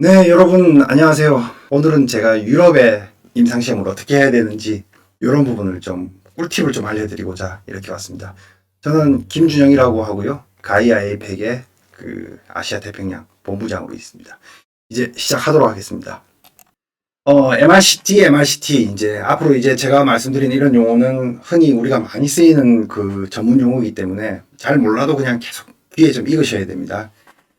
네, 여러분 안녕하세요. 오늘은 제가 유럽의 임상시험을 어떻게 해야 되는지 이런 부분을 좀 꿀팁을 좀 알려드리고자 이렇게 왔습니다. 저는 김준영이라고 하고요. 가이아 에이펙의 아시아 태평양 본부장으로 있습니다. 이제 시작하도록 하겠습니다. MRCT 이제 앞으로 이제 제가 말씀드린 이런 용어는 흔히 우리가 많이 쓰이는 그 전문 용어이기 때문에 잘 몰라도 그냥 계속 귀에 좀 익으셔야 됩니다.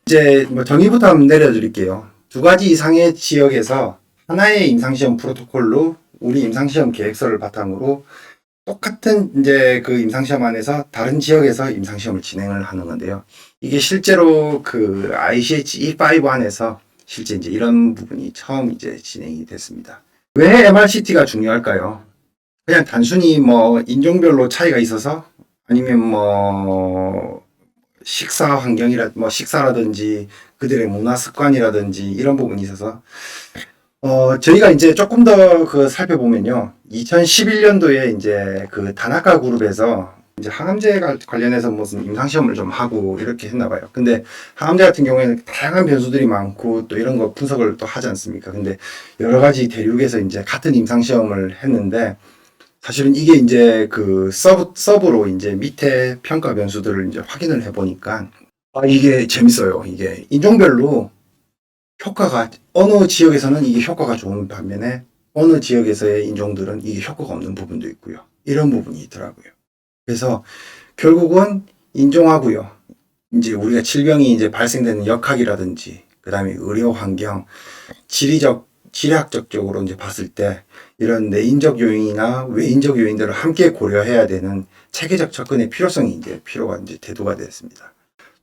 이제 뭐 정의부터 한번 내려드릴게요. 두 가지 이상의 지역에서 하나의 임상시험 프로토콜로 우리 임상시험 계획서를 바탕으로 똑같은 이제 그 임상시험 안에서 다른 지역에서 임상시험을 진행을 하는 건데요. 이게 실제로 그 ICH E5 안에서 실제 이제 이런 부분이 처음 이제 진행이 됐습니다. 왜 MRCT가 중요할까요? 그냥 단순히 뭐 인종별로 차이가 있어서 아니면 뭐 식사 환경이라 뭐 식사라든지 그들의 문화 습관이라든지 이런 부분이 있어서 저희가 이제 조금 더 그 살펴보면요. 2011년도에 이제 그 다나카 그룹에서 이제 항암제 관련해서 무슨 임상시험을 좀 하고 이렇게 했나 봐요. 근데 항암제 같은 경우에는 다양한 변수들이 많고 또 이런 거 분석을 또 하지 않습니까? 근데 여러 가지 대륙에서 이제 같은 임상시험을 했는데 사실은 이게 이제 그 서브로 이제 밑에 평가 변수들을 이제 확인을 해보니까 이게 재밌어요. 이게 인종별로 효과가 어느 지역에서는 이게 효과가 좋은 반면에 어느 지역에서의 인종들은 이게 효과가 없는 부분도 있고요. 이런 부분이 있더라고요. 그래서 결국은 인종하고요. 이제 우리가 질병이 이제 발생되는 역학이라든지 그다음에 의료 환경, 지리학적으로 이제 봤을 때 이런 내인적 요인이나 외인적 요인들을 함께 고려해야 되는 체계적 접근의 필요성이 이제 필요가 이제 대두가 됐습니다.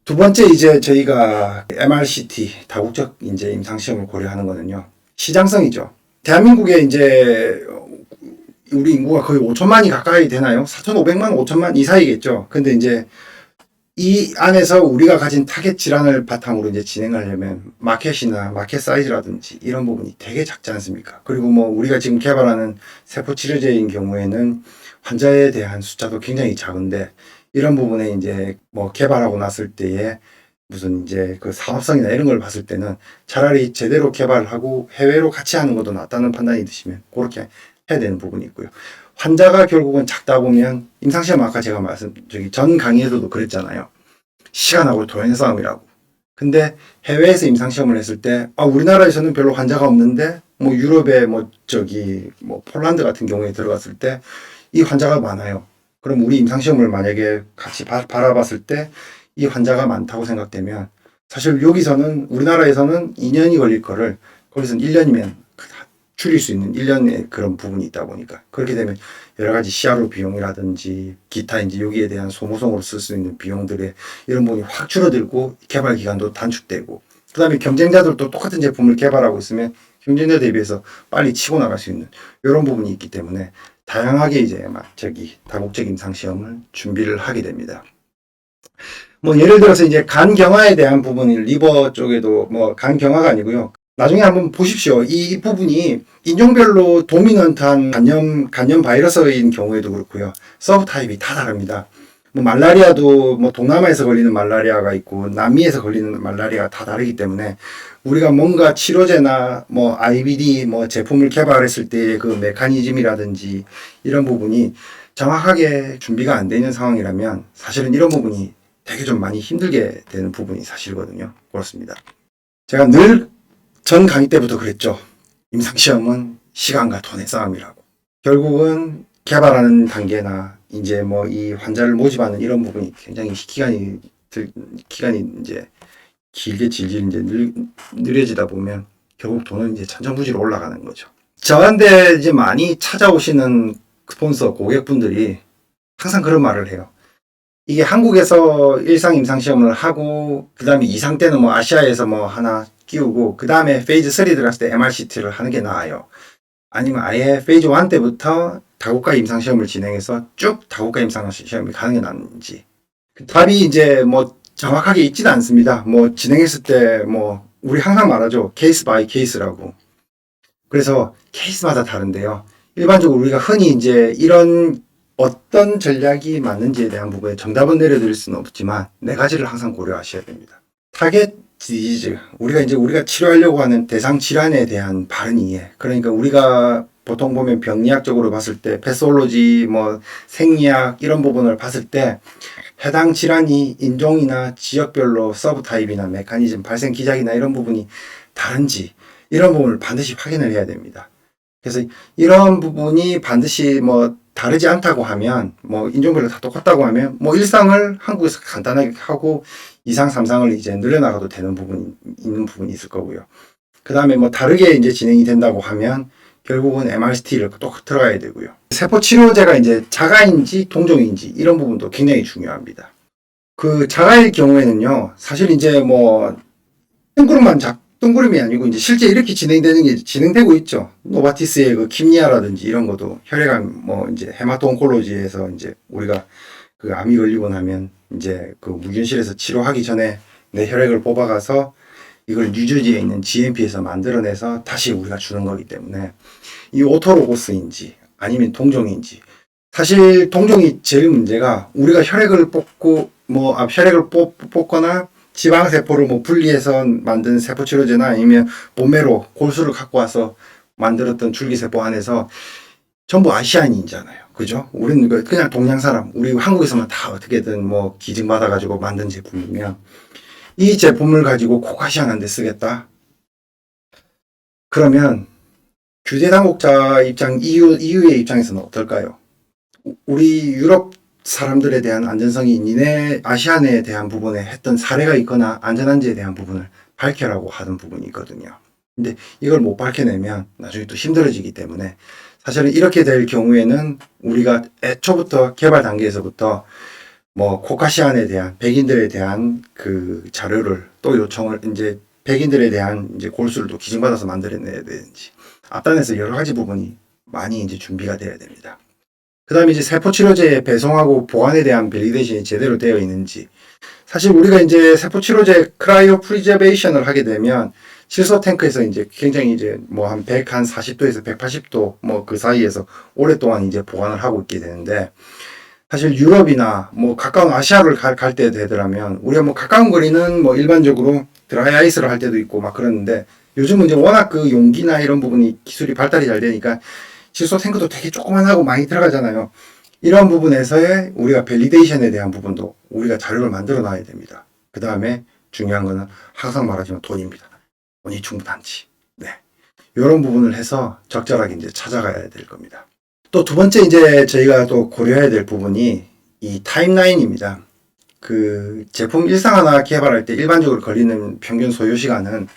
두 번째 이제 저희가 MRCT 다국적 이제 임상시험을 고려하는 거는요. 시장성이죠. 대한민국에 이제 우리 인구가 거의 5천만이 가까이 되나요? 4,500만, 5천만 이 사이겠죠. 근데 이제 이 안에서 우리가 가진 타겟 질환을 바탕으로 이제 진행하려면 마켓이나 마켓 사이즈라든지 이런 부분이 되게 작지 않습니까? 그리고 뭐 우리가 지금 개발하는 세포 치료제인 경우에는 환자에 대한 숫자도 굉장히 작은데 이런 부분에 이제 뭐 개발하고 났을 때에 무슨 이제 그 사업성이나 이런 걸 봤을 때는 차라리 제대로 개발하고 해외로 같이 하는 것도 낫다는 판단이 드시면 그렇게 해야 되는 부분이 있고요. 환자가 결국은 작다 보면 임상시험 아까 제가 전 강의에서도 그랬잖아요. 시간하고 돈의 싸움이라고. 근데 해외에서 임상시험을 했을 때 우리나라에서는 별로 환자가 없는데 뭐 유럽에 뭐 폴란드 같은 경우에 들어갔을 때 이 환자가 많아요. 그럼 우리 임상시험을 만약에 같이 바라봤을 때 이 환자가 많다고 생각되면 사실 여기서는 우리나라에서는 2년이 걸릴 거를 거기서는 1년이면 줄일 수 있는 1년의 그런 부분이 있다 보니까 그렇게 되면 여러 가지 CRO 비용이라든지 기타 이제 여기에 대한 소모성으로 쓸 수 있는 비용들의 이런 부분이 확 줄어들고 개발 기간도 단축되고 그 다음에 경쟁자들도 똑같은 제품을 개발하고 있으면 경쟁자 대비해서 빨리 치고 나갈 수 있는 이런 부분이 있기 때문에 다양하게 이제 다국적 임상시험을 준비를 하게 됩니다. 뭐 예를 들어서 이제 간경화에 대한 부분이 리버 쪽에도 뭐 간경화가 아니고요. 나중에 한번 보십시오. 이 부분이 인종별로 도미넌트한 간염 바이러스인 경우에도 그렇고요. 서브 타입이 다 다릅니다. 뭐 말라리아도 뭐 동남아에서 걸리는 말라리아가 있고 남미에서 걸리는 말라리아가 다 다르기 때문에 우리가 뭔가 치료제나 뭐 IBD 뭐 제품을 개발했을 때의 그 메커니즘이라든지 이런 부분이 정확하게 준비가 안 되는 상황이라면 사실은 이런 부분이 되게 좀 많이 힘들게 되는 부분이 사실이거든요. 그렇습니다. 제가 늘 전 강의 때부터 그랬죠. 임상시험은 시간과 돈의 싸움이라고. 결국은 개발하는 단계나 이제 뭐 이 환자를 모집하는 이런 부분이 굉장히 기간이 이제 길게 질질 이제 느려지다 보면 결국 돈은 이제 천정부지로 올라가는 거죠. 저한테 이제 많이 찾아오시는 스폰서 고객분들이 항상 그런 말을 해요. 이게 한국에서 일상 임상시험을 하고 그 다음에 2상 때는 뭐 아시아에서 뭐 하나 끼우고 그 다음에 페이즈 3 들어갔을 때 MRCT를 하는 게 나아요. 아니면 아예 페이즈 1 때부터 다국가 임상시험을 진행해서 쭉 다국가 임상시험이 가는 게 낫는지. 답이 이제 뭐 정확하게 있지는 않습니다. 뭐 진행했을 때 뭐 우리 항상 말하죠. 케이스 바이 케이스라고. 그래서 케이스마다 다른데요. 일반적으로 우리가 흔히 이제 이런 어떤 전략이 맞는지에 대한 부분에 정답은 내려드릴 수는 없지만 네 가지를 항상 고려하셔야 됩니다. 타겟 디지즈, 우리가 치료하려고 하는 대상 질환에 대한 바른 이해. 그러니까 우리가 보통 보면 병리학적으로 봤을 때 패솔로지, 뭐 생리학 이런 부분을 봤을 때 해당 질환이 인종이나 지역별로 서브타입이나 메커니즘, 발생 기작이나 이런 부분이 다른지 이런 부분을 반드시 확인을 해야 됩니다. 그래서 이런 부분이 반드시 뭐 다르지 않다고 하면, 뭐 인종별로 다 똑같다고 하면 뭐 일상을 한국에서 간단하게 하고 2상, 3상을 이제 늘려나가도 되는 부분이 있는 부분이 있을 거고요. 그 다음에 뭐 다르게 이제 진행이 된다고 하면 결국은 MRCT를 또 들어가야 되고요. 세포 치료제가 이제 자가인지 동종인지 이런 부분도 굉장히 중요합니다. 그 자가일 경우에는요, 사실 이제 뭐 뜬구름이 아니고 이제 실제 이렇게 진행되는 게 진행되고 있죠. 노바티스의 그 킴리아라든지 이런 것도 혈액암 뭐 이제 헤마토온콜로지에서 이제 우리가 그 암이 걸리고 나면 이제 그 무균실에서 치료하기 전에 내 혈액을 뽑아가서 이걸 뉴저지에 있는 GMP에서 만들어내서 다시 우리가 주는 거기 때문에 이 오토로고스인지 아니면 동종인지, 사실 동종이 제일 문제가 우리가 혈액을 뽑고 뭐 혈액을 뽑거나 지방세포를 뭐 분리해서 만든 세포치료제나 아니면 본메로 골수를 갖고 와서 만들었던 줄기세포 안에서 전부 아시아인이잖아요. 그죠? 우리는 그냥 동양 사람, 우리 한국에서만 다 어떻게든 뭐 기증받아가지고 만든 제품이면 이 제품을 가지고 코카시안한테 쓰겠다? 그러면 규제 당국자 입장, EU의 입장에서는 어떨까요? 우리 유럽 사람들에 대한 안전성이 니네 아시안에 대한 부분에 했던 사례가 있거나 안전한지에 대한 부분을 밝혀라고 하는 부분이 있거든요. 근데 이걸 못 밝혀내면 나중에 또 힘들어지기 때문에 사실은 이렇게 될 경우에는 우리가 애초부터 개발 단계에서부터 뭐 코카시안에 대한 백인들에 대한 그 자료를 또 요청을 이제 백인들에 대한 이제 골수를 또 기증받아서 만들어내야 되는지 앞단에서 여러 가지 부분이 많이 이제 준비가 돼야 됩니다. 그 다음에 이제 세포치료제 배송하고 보관에 대한 밸리데이션이 제대로 되어 있는지, 사실 우리가 이제 세포치료제 크라이오 프리저베이션을 하게 되면 질소 탱크에서 이제 굉장히 이제 뭐 한 140도에서 180도 뭐 그 사이에서 오랫동안 이제 보관을 하고 있게 되는데, 사실 유럽이나 뭐 가까운 아시아를 갈 때 되더라면 우리가 뭐 가까운 거리는 뭐 일반적으로 드라이 아이스를 할 때도 있고 막 그러는데, 요즘은 이제 워낙 그 용기나 이런 부분이 기술이 발달이 잘 되니까 질소 탱크도 되게 조그만하고 많이 들어가잖아요. 이런 부분에서의 우리가 밸리데이션에 대한 부분도 우리가 자료를 만들어 놔야 됩니다. 그 다음에 중요한 거는 항상 말하지만 돈입니다. 돈이 충분한지. 네. 이런 부분을 해서 적절하게 이제 찾아가야 될 겁니다. 또 두 번째 이제 저희가 또 고려해야 될 부분이 이 타임라인입니다. 그 제품 일상 하나 개발할 때 일반적으로 걸리는 평균 소요 시간은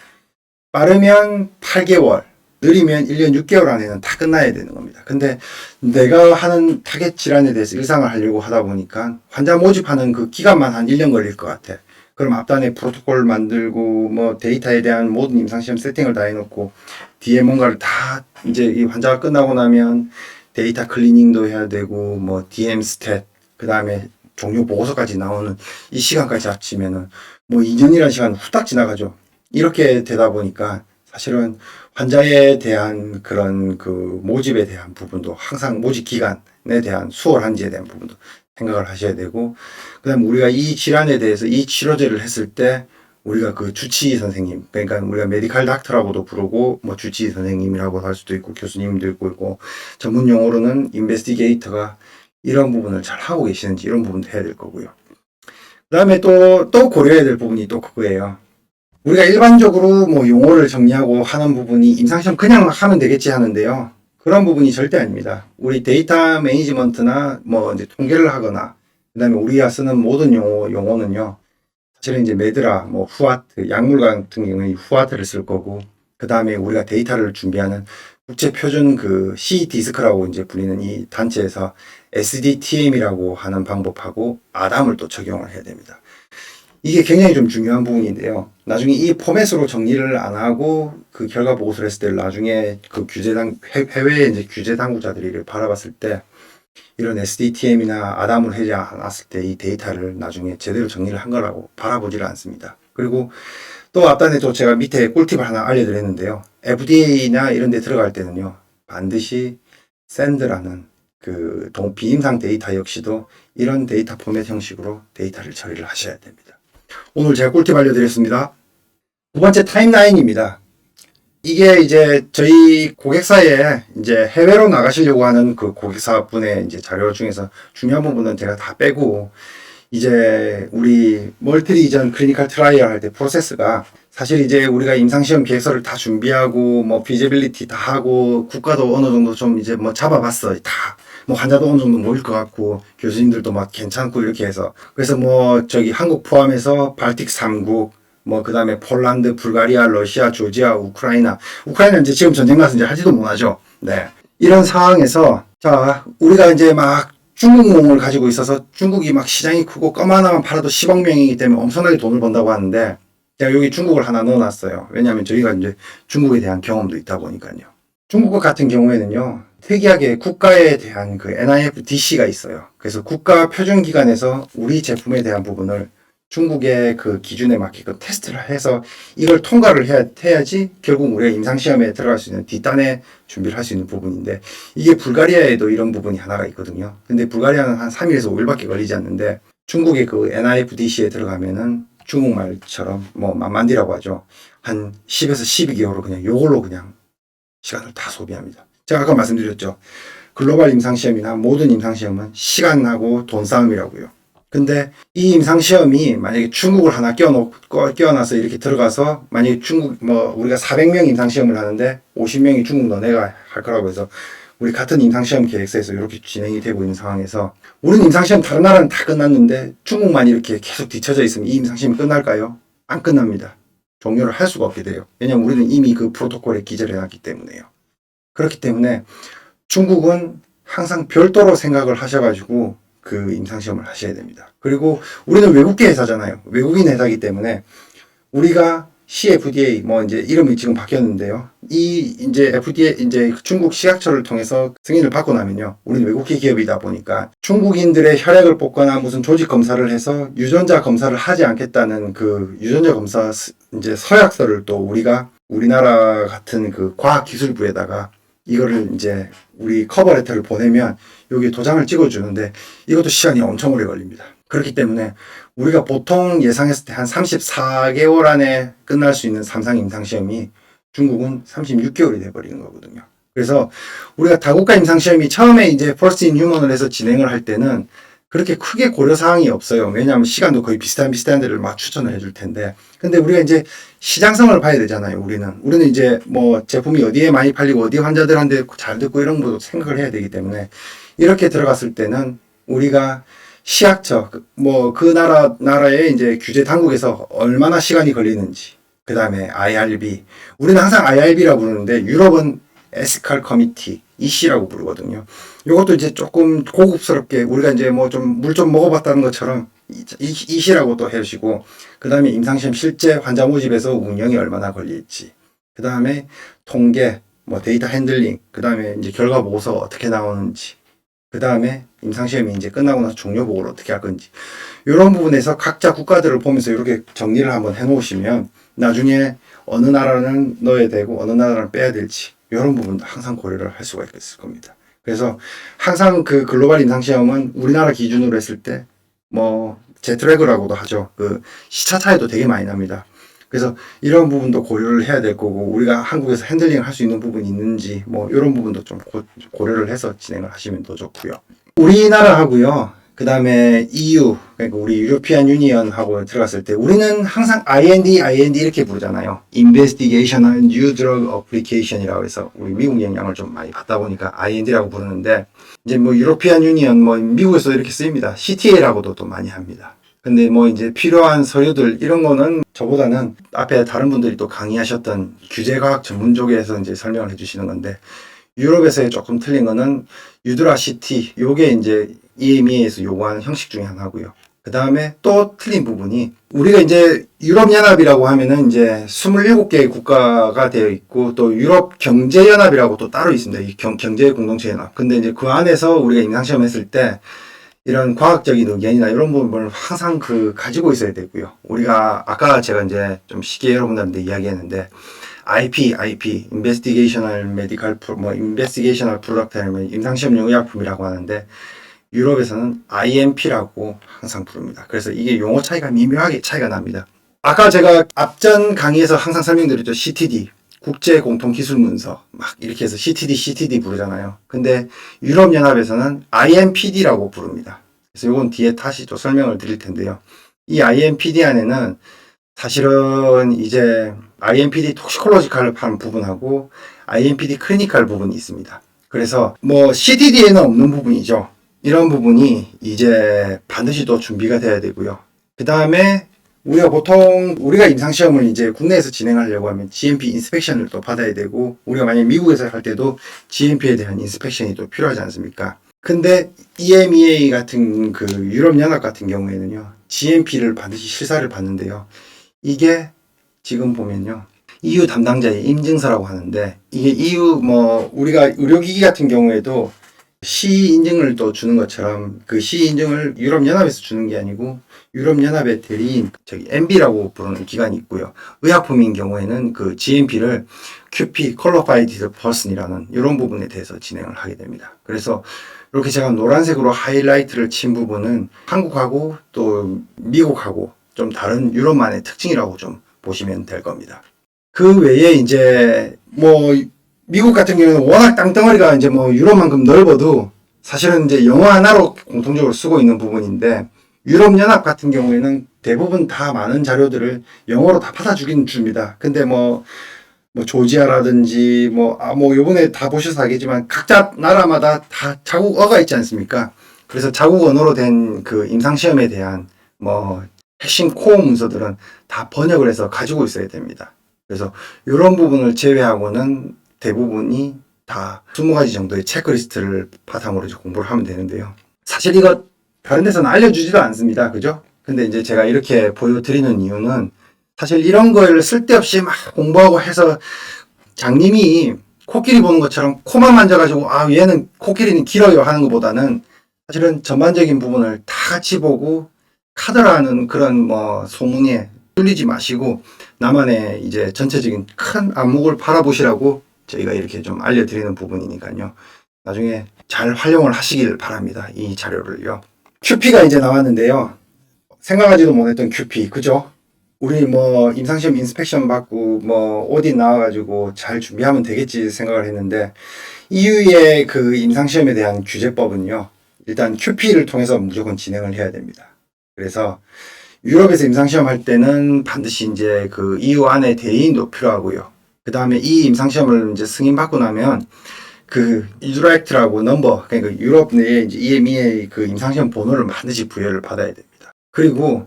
빠르면 8개월, 느리면 1년 6개월 안에는 다 끝나야 되는 겁니다. 근데 내가 하는 타겟 질환에 대해서 일상을 하려고 하다 보니까 환자 모집하는 그 기간만 한 1년 걸릴 것 같아. 그럼 앞단에 프로토콜 만들고 뭐 데이터에 대한 모든 임상시험 세팅을 다 해놓고 뒤에 뭔가를 다 이제 이 환자가 끝나고 나면 데이터 클리닝도 해야 되고 뭐 DM 스탯 그 다음에 종료 보고서까지 나오는 이 시간까지 합치면은 뭐 2년이라는 시간 후딱 지나가죠. 이렇게 되다 보니까 사실은 환자에 대한 그런 그 모집에 대한 부분도 항상 모집 기간에 대한 수월한지에 대한 부분도 생각을 하셔야 되고, 그 다음에 우리가 이 질환에 대해서 이 치료제를 했을 때 우리가 그 주치의 선생님, 그러니까 우리가 메디칼 닥터라고도 부르고 뭐 주치의 선생님이라고 할 수도 있고 교수님도 있고 전문 용어로는 인베스티게이터가 이런 부분을 잘 하고 계시는지 이런 부분도 해야 될 거고요. 그 다음에 또 고려해야 될 부분이 또 그거예요. 우리가 일반적으로 뭐 용어를 정리하고 하는 부분이 임상시험 그냥 하면 되겠지 하는데요. 그런 부분이 절대 아닙니다. 우리 데이터 매니지먼트나 뭐 이제 통계를 하거나 그다음에 우리가 쓰는 모든 용어는요. 사실은 이제 메드라, 뭐 후아트, 약물 같은 경우에 후아트를 쓸 거고, 그 다음에 우리가 데이터를 준비하는 국제표준 그 CDISC라고 이제 불리는 이 단체에서 SDTM이라고 하는 방법하고 아담을 또 적용을 해야 됩니다. 이게 굉장히 좀 중요한 부분인데요. 나중에 이 포맷으로 정리를 안 하고 그 결과 보고서를 했을 때 나중에 그 해외의 이제 규제 당국자들이 이를 바라봤을 때 이런 SDTM이나 아담을 하지 않았을 때 이 데이터를 나중에 제대로 정리를 한 거라고 바라보지를 않습니다. 그리고 또 앞단에 또 제가 밑에 꿀팁을 하나 알려드렸는데요. FDA나 이런 데 들어갈 때는요. 반드시 샌드라는 그 비임상 데이터 역시도 이런 데이터 포맷 형식으로 데이터를 처리를 하셔야 됩니다. 오늘 제가 꿀팁 알려드렸습니다. 두 번째 타임라인입니다. 이게 이제 저희 고객사에 이제 해외로 나가시려고 하는 그 고객사분의 이제 자료 중에서 중요한 부분은 제가 다 빼고, 이제 우리 멀티 리전 클리니컬 트라이얼 할 때 프로세스가, 사실 이제 우리가 임상시험 계획서를 다 준비하고 뭐 피지빌리티 다 하고 국가도 어느 정도 좀 이제 뭐 잡아봤어. 다 뭐 환자도 어느 정도 모일 것 같고 교수님들도 막 괜찮고 이렇게 해서, 그래서 뭐 저기 한국 포함해서 발틱 3국, 뭐 그다음에 폴란드, 불가리아, 러시아, 조지아, 우크라이나 이제 지금 전쟁 나서 이제 하지도 못하죠. 네. 이런 상황에서 자, 우리가 이제 막 중국몽을 가지고 있어서, 중국이 막 시장이 크고 껌 하나만 팔아도 10억 명이기 때문에 엄청나게 돈을 번다고 하는데, 제가 여기 중국을 하나 넣어놨어요. 왜냐하면 저희가 이제 중국에 대한 경험도 있다 보니까요. 중국 같은 경우에는요, 특이하게 국가에 대한 그 NIFDC가 있어요. 그래서 국가 표준기관에서 우리 제품에 대한 부분을 중국의 그 기준에 맞게끔 테스트를 해서 이걸 통과를 해야지 결국 우리가 임상시험에 들어갈 수 있는 뒷단에 준비를 할 수 있는 부분인데, 이게 불가리아에도 이런 부분이 하나가 있거든요. 근데 불가리아는 한 3일에서 5일밖에 걸리지 않는데, 중국의 그 NIFDC에 들어가면은 중국말처럼 뭐 만만디라고 하죠. 한 10에서 12개월을 그냥 요걸로 그냥 시간을 다 소비합니다. 제가 아까 말씀드렸죠. 글로벌 임상시험이나 모든 임상시험은 시간하고 돈 싸움이라고요. 근데 이 임상시험이 만약에 중국을 하나 끼워놔서 이렇게 들어가서, 만약에 중국, 뭐, 우리가 400명 임상시험을 하는데 50명이 중국 너네가 할 거라고 해서, 우리 같은 임상시험 계획서에서 이렇게 진행이 되고 있는 상황에서, 우리는 임상시험 다른 나라는 다 끝났는데 중국만 이렇게 계속 뒤쳐져 있으면 이 임상시험이 끝날까요? 안 끝납니다. 종료를 할 수가 없게 돼요. 왜냐면 우리는 이미 그 프로토콜에 기재를 해놨기 때문에요. 그렇기 때문에 중국은 항상 별도로 생각을 하셔가지고 그 임상시험을 하셔야 됩니다. 그리고 우리는 외국계 회사잖아요. 외국인 회사이기 때문에 우리가 CFDA, 뭐 이제 이름이 지금 바뀌었는데요. 이 이제 FDA, 이제 중국 식약처를 통해서 승인을 받고 나면요, 우리는 외국계 기업이다 보니까 중국인들의 혈액을 뽑거나 무슨 조직 검사를 해서 유전자 검사를 하지 않겠다는 그 유전자 검사 이제 서약서를 또 우리가 우리나라 같은 그 과학기술부에다가 이거를 이제 우리 커버 레터를 보내면 여기 도장을 찍어주는데, 이것도 시간이 엄청 오래 걸립니다. 그렇기 때문에 우리가 보통 예상했을 때 한 34개월 안에 끝날 수 있는 3상 임상시험이 중국은 36개월이 돼버리는 거거든요. 그래서 우리가 다국가 임상시험이 처음에 이제 First in Human을 해서 진행을 할 때는 그렇게 크게 고려사항이 없어요. 왜냐하면 시간도 거의 비슷한 데를 막 추천을 해줄 텐데. 근데 우리가 이제 시장성을 봐야 되잖아요, 우리는 이제 뭐 제품이 어디에 많이 팔리고 어디 환자들한테 잘 듣고 이런 것도 생각을 해야 되기 때문에, 이렇게 들어갔을 때는 우리가 시약처, 뭐 그 나라의 이제 규제 당국에서 얼마나 시간이 걸리는지, 그 다음에 IRB, 우리는 항상 IRB라고 부르는데 유럽은 에스칼 커미티, EC라고 부르거든요. 이것도 이제 조금 고급스럽게 우리가 이제 뭐 좀 물 좀 먹어봤다는 것처럼 EC라고 또 해주시고, 그 다음에 임상시험 실제 환자 모집에서 운영이 얼마나 걸릴지, 그 다음에 통계, 뭐 데이터 핸들링, 그 다음에 이제 결과 보고서 어떻게 나오는지, 그 다음에 임상시험이 이제 끝나고 나서 종료 보고를 어떻게 할 건지, 이런 부분에서 각자 국가들을 보면서 이렇게 정리를 한번 해 놓으시면 나중에 어느 나라는 넣어야 되고 어느 나라는 빼야 될지, 이런 부분도 항상 고려를 할 수가 있을 겁니다. 그래서 항상 그 글로벌 임상시험은 우리나라 기준으로 했을 때 뭐 제트래그라고도 하죠. 그 시차 차이도 되게 많이 납니다. 그래서 이런 부분도 고려를 해야 될 거고, 우리가 한국에서 핸들링을 할 수 있는 부분이 있는지, 뭐 이런 부분도 좀 고려를 해서 진행을 하시면 더 좋고요. 우리나라하고요, 그 다음에 EU, 그러니까 우리 유로피안 유니언하고 들어갔을 때 우리는 항상 IND 이렇게 부르잖아요. Investigational New Drug Application이라고 해서, 우리 미국 영향을 좀 많이 받다 보니까 IND라고 부르는데, 이제 뭐 유로피안 유니언, 뭐 미국에서 이렇게 쓰입니다. CTA라고도 또 많이 합니다. 근데 뭐 이제 필요한 서류들 이런 거는 저보다는 앞에 다른 분들이 또 강의하셨던 규제과학 전문 쪽에서 이제 설명을 해주시는 건데, 유럽에서의 조금 틀린 거는 유드라 CT, 요게 이제 EMEA에서 요구하는 형식 중에 하나고요. 그 다음에 또 틀린 부분이, 우리가 이제 유럽연합이라고 하면은 이제 27개의 국가가 되어 있고, 또 유럽 경제연합이라고 또 따로 있습니다. 이 경제 공동체 연합. 근데 이제 그 안에서 우리가 임상시험 했을 때 이런 과학적인 의견이나 이런 부분을 항상 가지고 있어야 되고요. 우리가 아까 제가 이제 좀 쉽게 여러분들한테 이야기했는데, IP, Investigational Medical, Investigational Product, 임상시험용 의약품이라고 하는데, 유럽에서는 IMP라고 항상 부릅니다. 그래서 이게 용어 차이가 미묘하게 차이가 납니다. 아까 제가 앞전 강의에서 항상 설명드렸죠. CTD. 국제 공통 기술 문서. 막 이렇게 해서 CTD 부르잖아요. 근데 유럽연합에서는 IMPD라고 부릅니다. 그래서 이건 뒤에 다시 또 설명을 드릴 텐데요. 이 IMPD 안에는 사실은 이제 IMPD 톡시콜로지컬 하는 부분하고 IMPD 클리니컬 부분이 있습니다. 그래서 뭐 CTD에는 없는 부분이죠. 이런 부분이 이제 반드시 또 준비가 돼야 되고요. 그 다음에 우리가 임상시험을 이제 국내에서 진행하려고 하면 GMP 인스펙션을 또 받아야 되고, 우리가 만약 미국에서 할 때도 GMP에 대한 인스펙션이 또 필요하지 않습니까? 근데 EMEA 같은 그 유럽연합 같은 경우에는요, GMP를 반드시 실사를 받는데요. 이게 지금 보면요, EU 담당자의 인증서라고 하는데, 이게 EU 우리가 의료기기 같은 경우에도 CE 인증을 또 주는 것처럼 그 CE 인증을 유럽연합에서 주는 게 아니고 유럽연합의 대리인 MB라고 부르는 기관이 있고요. 의약품인 경우에는 그 GMP를 QP Qualified Person이라는 이런 부분에 대해서 진행을 하게 됩니다. 그래서 이렇게 제가 노란색으로 하이라이트를 친 부분은 한국하고 또 미국하고 좀 다른 유럽만의 특징이라고 좀 보시면 될 겁니다. 그 외에 이제 미국 같은 경우는 워낙 땅덩어리가 이제 유럽만큼 넓어도 사실은 이제 영어 하나로 공통적으로 쓰고 있는 부분인데, 유럽연합 같은 경우에는 대부분 다 많은 자료들을 영어로 다 받아주긴 줍니다. 근데 조지아라든지 요번에 다 보셔서 알겠지만 각자 나라마다 다 자국어가 있지 않습니까? 그래서 자국 언어로 된 그 임상시험에 대한 핵심 코어 문서들은 다 번역을 해서 가지고 있어야 됩니다. 그래서 이런 부분을 제외하고는 대부분이 다 20가지 정도의 체크리스트를 바탕으로 이제 공부를 하면 되는데요. 사실 이거 다른 데서는 알려주지도 않습니다. 그죠? 근데 이제 제가 이렇게 보여드리는 이유는, 사실 이런 걸 쓸데없이 막 공부하고 해서 장님이 코끼리 보는 것처럼 코만 만져가지고 얘는 코끼리는 길어요 하는 것보다는, 사실은 전반적인 부분을 다 같이 보고 카더라는 그런 소문에 뚫리지 마시고 나만의 이제 전체적인 큰 안목을 바라보시라고 저희가 이렇게 좀 알려드리는 부분이니까요. 나중에 잘 활용을 하시길 바랍니다. 이 자료를요. QP가 이제 나왔는데요. 생각하지도 못했던 QP, 그죠? 우리 임상시험 인스펙션 받고 오딘 나와가지고 잘 준비하면 되겠지 생각을 했는데, EU의 그 임상시험에 대한 규제법은요, 일단 QP를 통해서 무조건 진행을 해야 됩니다. 그래서 유럽에서 임상시험 할 때는 반드시 이제 그 EU 안에 대리인도 필요하고요. 그 다음에 이 임상시험을 이제 승인받고 나면 그 유드라이트라고 넘버, 그러니까 유럽 내에 이제 EMEA 그 임상시험 번호를 반드시 부여를 받아야 됩니다. 그리고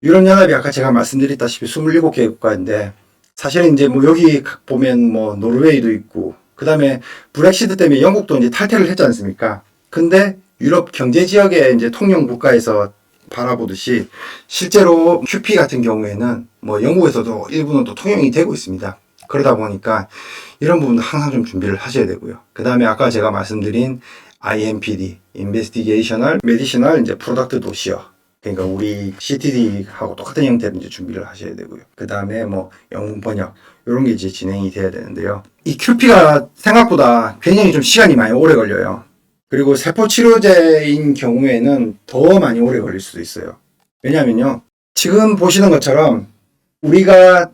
유럽연합이 아까 제가 말씀드렸다시피 27개 국가인데, 사실은 이제 여기 보면 노르웨이도 있고, 그 다음에 브렉시트 때문에 영국도 이제 탈퇴를 했지 않습니까? 근데 유럽 경제 지역의 이제 통영 국가에서 바라보듯이 실제로 QP 같은 경우에는 영국에서도 일부는 또 통용이 되고 있습니다. 그러다 보니까 이런 부분도 항상 좀 준비를 하셔야 되고요. 그 다음에 아까 제가 말씀드린 IMPD, Investigational Medicinal 이제 Product Dossier, 그러니까 우리 CTD하고 똑같은 형태로 이제 준비를 하셔야 되고요. 그 다음에 영문 번역 이런 게 이제 진행이 돼야 되는데요. 이 QP가 생각보다 굉장히 좀 시간이 많이 오래 걸려요. 그리고 세포치료제인 경우에는 더 많이 오래 걸릴 수도 있어요. 왜냐면요, 지금 보시는 것처럼 우리가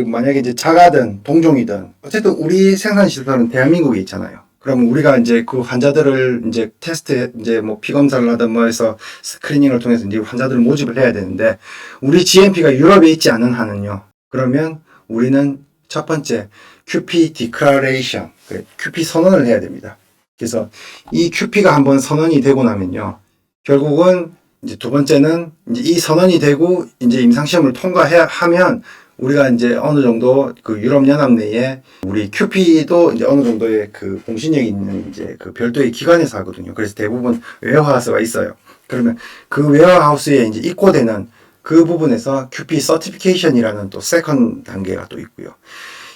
만약에 이제 자가든 동종이든 어쨌든 우리 생산시설은 대한민국에 있잖아요. 그럼 우리가 이제 그 환자들을 이제 테스트, 이제 피 검사를 하든 해서 스크리닝을 통해서 이제 환자들을 모집을 해야 되는데, 우리 GMP가 유럽에 있지 않은 한은요, 그러면 우리는 첫 번째 QP Declaration, QP 선언을 해야 됩니다. 그래서 이 QP가 한번 선언이 되고 나면요, 결국은 이제 두 번째는 이제 이 선언이 되고 이제 임상시험을 통과하면 우리가 이제 어느 정도 그 유럽연합 내에 우리 QP도 이제 어느 정도의 그 공신력이 있는 이제 그 별도의 기관에서 하거든요. 그래서 대부분 웨어하우스가 있어요. 그러면 그 웨어하우스에 이제 입고되는 그 부분에서 QP 서티피케이션이라는 또 세컨 단계가 또 있고요.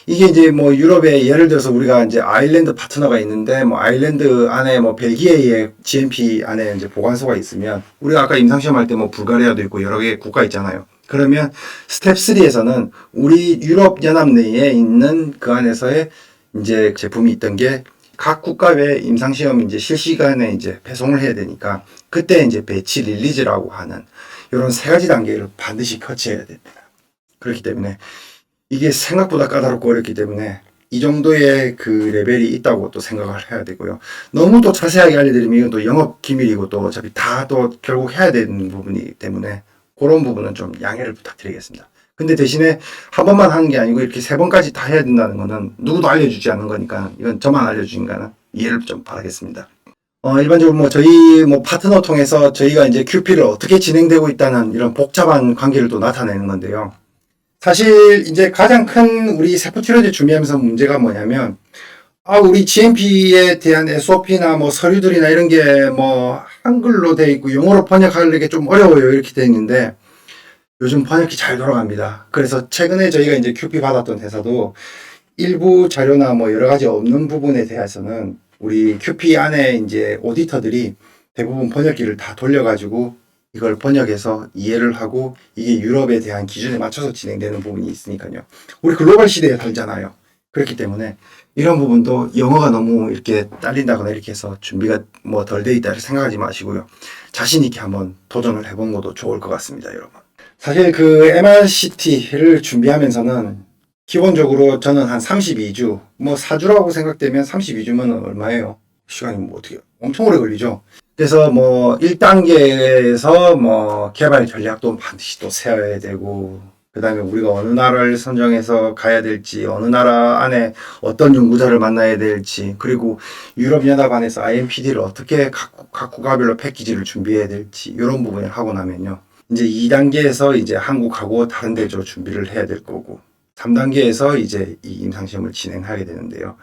이게 이제 유럽에 예를 들어서 우리가 이제 아일랜드 파트너가 있는데 아일랜드 안에 벨기에의 GMP 안에 이제 보관소가 있으면, 우리가 아까 임상시험 할 때 불가리아도 있고 여러 개 국가 있잖아요. 그러면 스텝 3에서는 우리 유럽 연합 내에 있는 그 안에서의 이제 제품이 있던 게 각 국가의 임상시험 이제 실시간에 이제 배송을 해야 되니까, 그때 이제 배치 릴리즈라고 하는 이런 3가지 단계를 반드시 거쳐야 됩니다. 그렇기 때문에 이게 생각보다 까다롭고 어렵기 때문에 이 정도의 그 레벨이 있다고 또 생각을 해야 되고요. 너무 또 자세하게 알려드리면 이건 또 영업 기밀이고 또 어차피 다 또 결국 해야 되는 부분이기 때문에 그런 부분은 좀 양해를 부탁드리겠습니다. 근데 대신에 한 번만 하는 게 아니고 이렇게 세 번까지 다 해야 된다는 거는 누구도 알려주지 않는 거니까 이건 저만 알려주신 거는 이해를 좀 바라겠습니다. 일반적으로 뭐 저희 뭐 파트너 통해서 저희가 이제 QP를 어떻게 진행되고 있다는 이런 복잡한 관계를 또 나타내는 건데요. 사실 이제 가장 큰 우리 세포 치료제 준비하면서 문제가 뭐냐면 우리 GMP에 대한 SOP나 뭐 서류들이나 이런 게 뭐 한글로 돼 있고 영어로 번역하려기 좀 어려워요. 이렇게 돼 있는데 요즘 번역이 잘 돌아갑니다. 그래서 최근에 저희가 이제 QP 받았던 회사도 일부 자료나 뭐 여러 가지 없는 부분에 대해서는 우리 QP 안에 이제 오디터들이 대부분 번역기를 다 돌려가지고 이걸 번역해서 이해를 하고 이게 유럽에 대한 기준에 맞춰서 진행되는 부분이 있으니까요. 우리 글로벌 시대에 살잖아요. 그렇기 때문에 이런 부분도 영어가 너무 이렇게 딸린다거나 이렇게 해서 준비가 뭐 덜 돼 있다 생각하지 마시고요. 자신 있게 한번 도전을 해본 것도 좋을 것 같습니다, 여러분. 사실 그 MRCT를 준비하면서는 기본적으로 저는 한 32주, 뭐 4주라고 생각되면 32주면 얼마예요? 시간이 뭐 어떻게 엄청 오래 걸리죠? 그래서 뭐 1단계에서 뭐 개발 전략도 반드시 또 세워야 되고, 그 다음에 우리가 어느 나라를 선정해서 가야 될지, 어느 나라 안에 어떤 연구자를 만나야 될지, 그리고 유럽연합 안에서 IMPD를 어떻게 각 국가별로 패키지를 준비해야 될지, 이런 부분을 하고 나면요. 이제 2단계에서 이제 한국하고 다른 데로 준비를 해야 될 거고, 3단계에서 이제 이 임상시험을 진행하게 되는데요.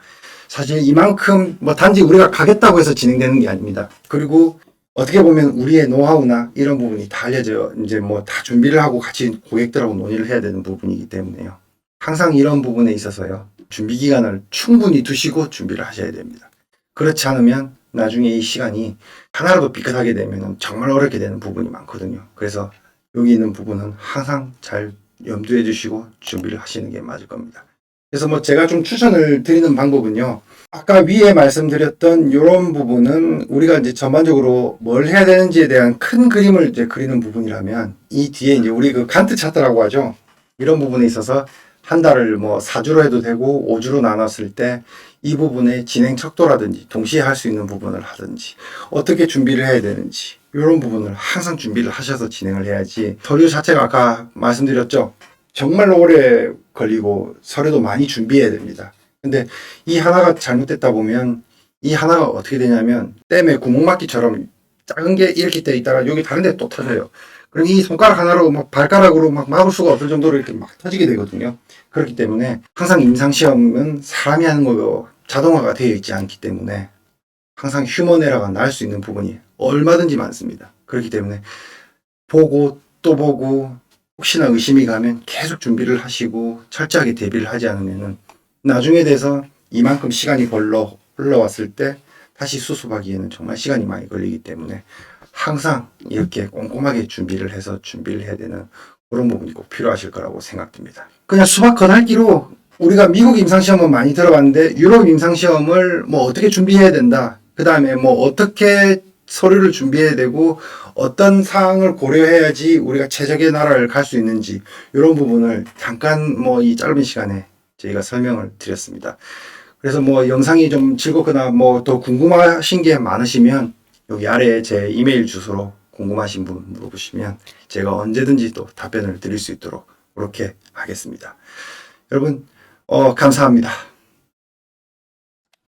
사실 이만큼 뭐 단지 우리가 가겠다고 해서 진행되는 게 아닙니다. 그리고 어떻게 보면 우리의 노하우나 이런 부분이 다 알려져 이제 뭐 다 준비를 하고 같이 고객들하고 논의를 해야 되는 부분이기 때문에요. 항상 이런 부분에 있어서요. 준비 기간을 충분히 두시고 준비를 하셔야 됩니다. 그렇지 않으면 나중에 이 시간이 하나라도 삐끗하게 되면 정말 어렵게 되는 부분이 많거든요. 그래서 여기 있는 부분은 항상 잘 염두해 주시고 준비를 하시는 게 맞을 겁니다. 그래서 뭐 제가 좀 추천을 드리는 방법은요. 아까 위에 말씀드렸던 이런 부분은 우리가 이제 전반적으로 뭘 해야 되는지에 대한 큰 그림을 이제 그리는 부분이라면 이 뒤에 이제 우리 그 간트 차트라고 하죠. 이런 부분에 있어서 한 달을 뭐 4주로 해도 되고 5주로 나눴을 때 이 부분의 진행 척도라든지 동시에 할 수 있는 부분을 하든지 어떻게 준비를 해야 되는지 이런 부분을 항상 준비를 하셔서 진행을 해야지 서류 자체가 아까 말씀드렸죠. 정말로 오래 걸리고 서류도 많이 준비해야 됩니다. 근데 이 하나가 잘못됐다 보면 이 하나가 어떻게 되냐면 댐에 구멍막기처럼 작은 게 이렇게 돼 있다가 여기 다른 데 또 터져요. 그럼 이 손가락 하나로 막 발가락으로 막 막을 수가 없을 정도로 이렇게 막 터지게 되거든요. 그렇기 때문에 항상 임상시험은 사람이 하는 거고 자동화가 되어 있지 않기 때문에 항상 휴먼 에러가 날 수 있는 부분이 얼마든지 많습니다. 그렇기 때문에 보고 또 보고 혹시나 의심이 가면 계속 준비를 하시고 철저하게 대비를 하지 않으면 나중에 돼서 이만큼 시간이 흘러왔을 때 다시 수습하기에는 정말 시간이 많이 걸리기 때문에 항상 이렇게 꼼꼼하게 준비를 해서 준비를 해야 되는 그런 부분이 꼭 필요하실 거라고 생각됩니다. 그냥 수박 건할기로 우리가 미국 임상시험은 많이 들어봤는데 유럽 임상시험을 뭐 어떻게 준비해야 된다. 그 다음에 뭐 어떻게 서류를 준비해야 되고 어떤 사항을 고려해야지 우리가 최적의 나라를 갈 수 있는지 이런 부분을 잠깐 뭐 이 짧은 시간에 저희가 설명을 드렸습니다. 그래서 뭐 영상이 좀 즐겁거나 뭐 더 궁금하신 게 많으시면 여기 아래에 제 이메일 주소로 궁금하신 분 물어보시면 제가 언제든지 또 답변을 드릴 수 있도록 그렇게 하겠습니다. 여러분 감사합니다.